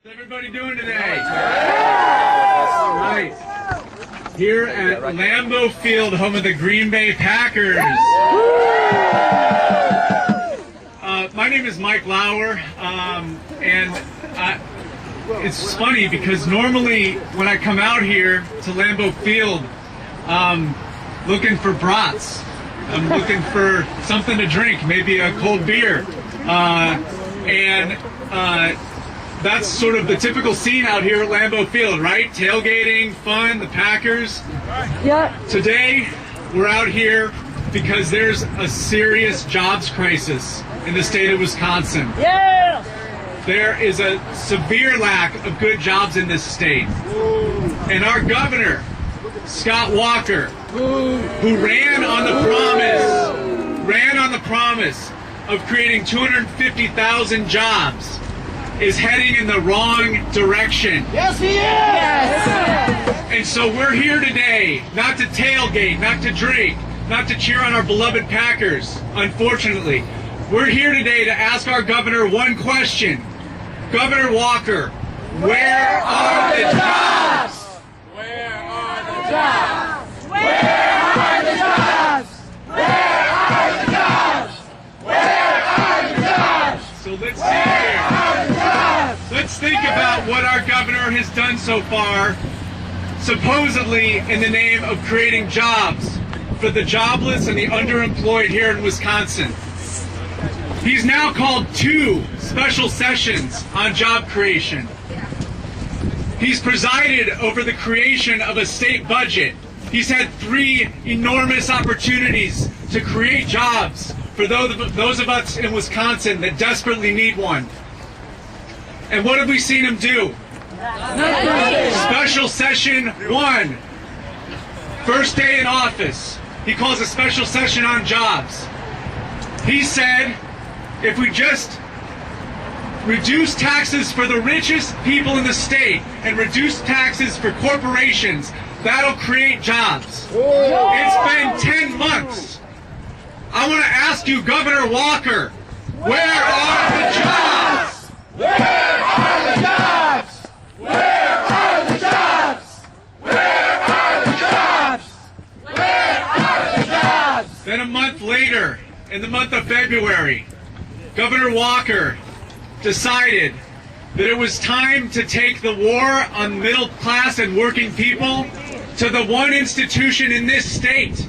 How's everybody doing today? All right. Here at Lambeau Field, home of the Green Bay Packers. My name is Mike Lauer, and it's funny because normally when I come out here to Lambeau Field, looking for brats. I'm looking for something to drink, maybe a cold beer. That's sort of the typical scene out here at Lambeau Field, right? Tailgating, fun, the Packers. Yeah. Today, we're out here because there's a serious jobs crisis in the state of Wisconsin. Yeah. There is a severe lack of good jobs in this state. And our governor, Scott Walker, who ran on the promise of creating 250,000 jobs, is heading in the wrong direction. Yes, he is. Yes. And so we're here today, not to tailgate, not to drink, not to cheer on our beloved Packers, unfortunately. We're here today to ask our governor one question. Governor Walker, where are the jobs? Where are the jobs? Where are the jobs? Where are the jobs? Where are the jobs? So let's see here. Let's think about what our governor has done so far, supposedly in the name of creating jobs for the jobless and the underemployed here in Wisconsin. He's now called 2 special sessions on job creation. He's presided over the creation of a state budget. He's had 3 enormous opportunities to create jobs for those of us in Wisconsin that desperately need one. And what have we seen him do? Special session 1. First day in office. He calls a special session on jobs. He said, if we just reduce taxes for the richest people in the state and reduce taxes for corporations, that'll create jobs. It's been 10 months. I want to ask you, Governor Walker, where are the jobs? Where are the jobs? Where are the jobs? Where are the jobs? Where are the jobs? Then a month later, in the month of February, Governor Walker decided that it was time to take the war on middle class and working people to the one institution in this state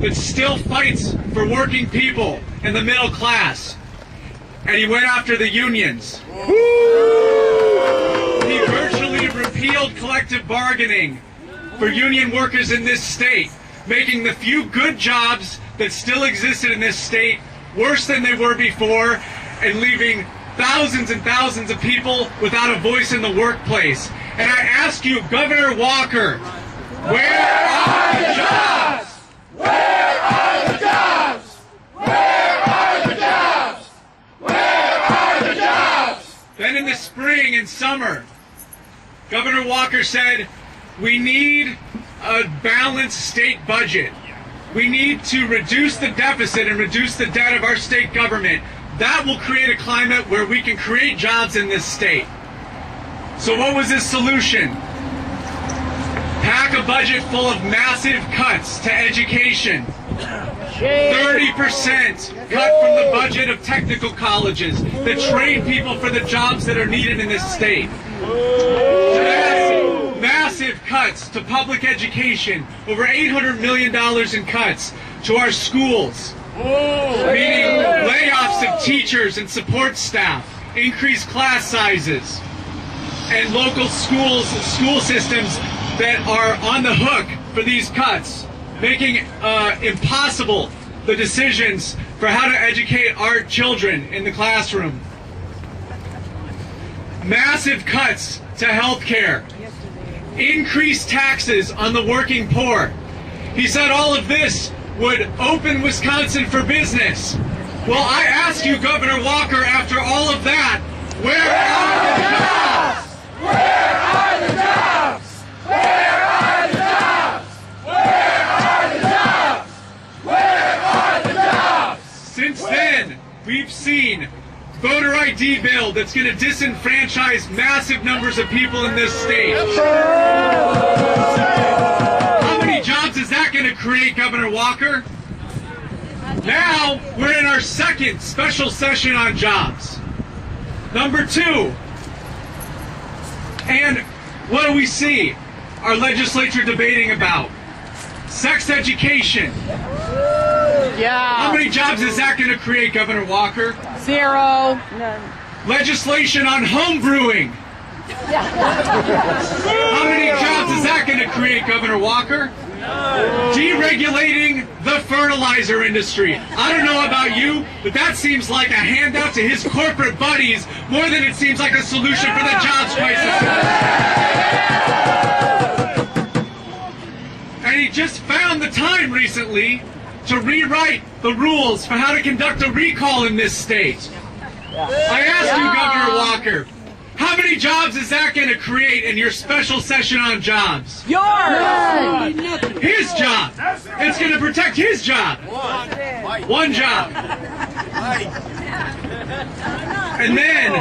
that still fights for working people and the middle class. And he went after the unions. He virtually repealed collective bargaining for union workers in this state, making the few good jobs that still existed in this state worse than they were before, and leaving thousands and thousands of people without a voice in the workplace. And I ask you, Governor Walker, where are the jobs? Where are the jobs? Where are the jobs? Where are the jobs? Then in the spring and summer, Governor Walker said, we need a balanced state budget. We need to reduce the deficit and reduce the debt of our state government. That will create a climate where we can create jobs in this state. So what was his solution? Pack a budget full of massive cuts to education. 30% cut from the budget of technical colleges that train people for the jobs that are needed in this state. Massive cuts to public education, over $800 million in cuts to our schools, meaning layoffs of teachers and support staff, increased class sizes, and local schools, school systems that are on the hook for these cuts, making impossible the decisions for how to educate our children in the classroom. Massive cuts to health care. Increased taxes on the working poor. He said all of this would open Wisconsin for business. Well, I ask you, Governor Walker, after all of that, where are the jobs? Where are the jobs? Where are the jobs? Where are the jobs? Where are the jobs? Since then, we've seen voter ID bill that's going to disenfranchise massive numbers of people in this state. How many jobs is that going to create, Governor Walker? Now, we're in our second special session on jobs. Number 2. And what do we see our legislature debating about? Sex education. Yeah. How many jobs is that going to create, Governor Walker? 0. None. Legislation on home brewing. How many jobs is that going to create, Governor Walker? Deregulating the fertilizer industry. I don't know about you, but that seems like a handout to his corporate buddies more than it seems like a solution for the jobs crisis. And he just found the time recently to rewrite the rules for how to conduct a recall in this state. I ask you, Governor Walker, how many jobs is that going to create in your special session on jobs? Yours. His job. It's going to protect his job. One job. And then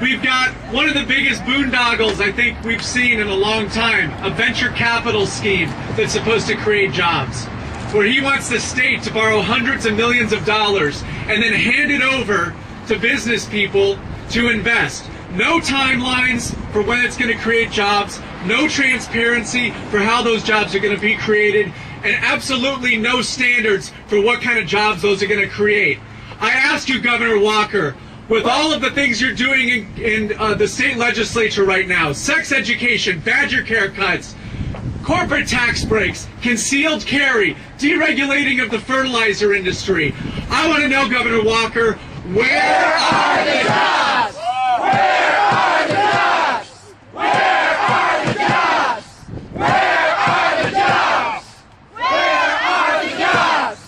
we've got one of the biggest boondoggles I think we've seen in a long time, a venture capital scheme that's supposed to create jobs, where he wants the state to borrow hundreds of millions of dollars and then hand it over to business people to invest. No timelines for when it's going to create jobs, no transparency for how those jobs are going to be created, and absolutely no standards for what kind of jobs those are going to create. I ask you, Governor Walker, with all of the things you're doing in the state legislature right now, sex education, badger care cuts, corporate tax breaks, concealed carry, deregulating of the fertilizer industry, I want to know, Governor Walker, where are the jobs? Where are the jobs? Where are the jobs? Where are the jobs? Where are the jobs?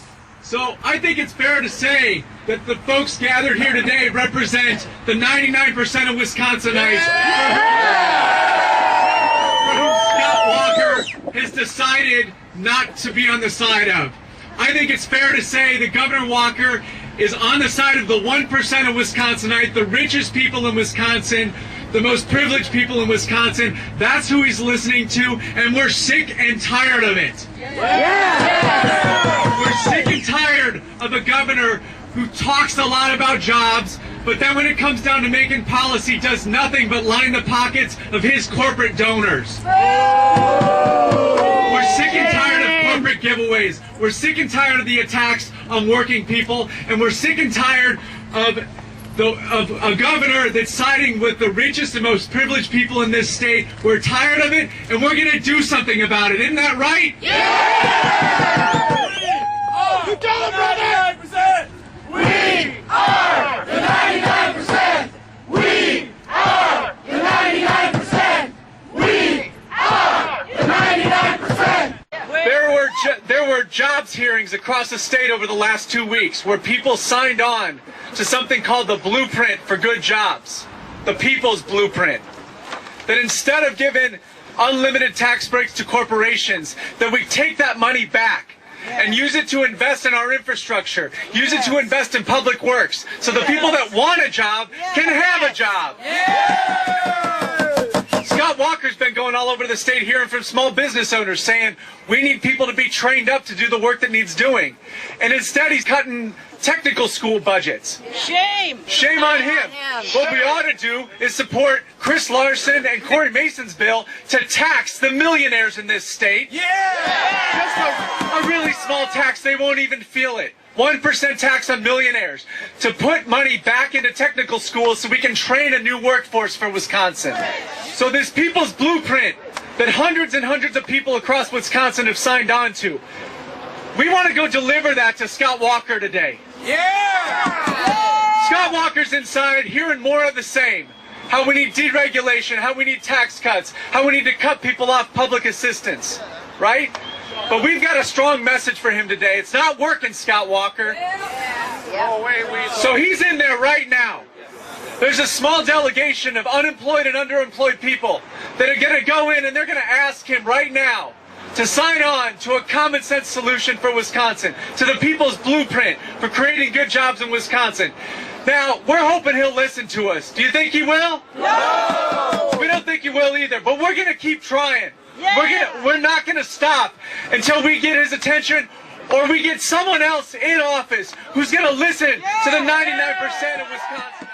So I think it's fair to say that the folks gathered here today represent the 99% of Wisconsinites for whom Scott Walker has decided not to be on the side of. I think it's fair to say that Governor Walker is on the side of the 1% of Wisconsinite, the richest people in Wisconsin, the most privileged people in Wisconsin. That's who he's listening to, and we're sick and tired of it. We're sick and tired of a governor who talks a lot about jobs, but then when it comes down to making policy, does nothing but line the pockets of his corporate donors. We're sick and tired of corporate giveaways. We're sick and tired of the attacks on working people, and we're sick and tired of a governor that's siding with the richest and most privileged people in this state. We're tired of it, and we're going to do something about it. Isn't that right? You tell them, brother! We are the 99%! We are the 99%! We are the 99%! There were jobs hearings across the state over the last 2 weeks where people signed on to something called the Blueprint for Good Jobs, the People's Blueprint. That instead of giving unlimited tax breaks to corporations, that we take that money back and use it to invest in our infrastructure, use it to invest in public works, so the people that want a job can have a job. Scott Walker's been going all over the state hearing from small business owners saying we need people to be trained up to do the work that needs doing. And instead he's cutting technical school budgets. Shame. Shame on him. What we ought to do is support Chris Larson and Corey Mason's bill to tax the millionaires in this state. Just a really small tax, they won't even feel it. 1% tax on millionaires to put money back into technical schools so we can train a new workforce for Wisconsin. So this People's Blueprint that hundreds and hundreds of people across Wisconsin have signed on to, we want to go deliver that to Scott Walker today. Scott Walker's inside hearing more of the same. How we need deregulation, how we need tax cuts, how we need to cut people off public assistance, right? But we've got a strong message for him today. It's not working, Scott Walker. So he's in there right now. There's a small delegation of unemployed and underemployed people that are going to go in and they're going to ask him right now to sign on to a common sense solution for Wisconsin, to the People's Blueprint for creating good jobs in Wisconsin. Now, we're hoping he'll listen to us. Do you think he will? No! We don't think he will either, but we're going to keep trying. Yeah. We're not going to stop until we get his attention or we get someone else in office who's going to listen to the 99% of Wisconsin.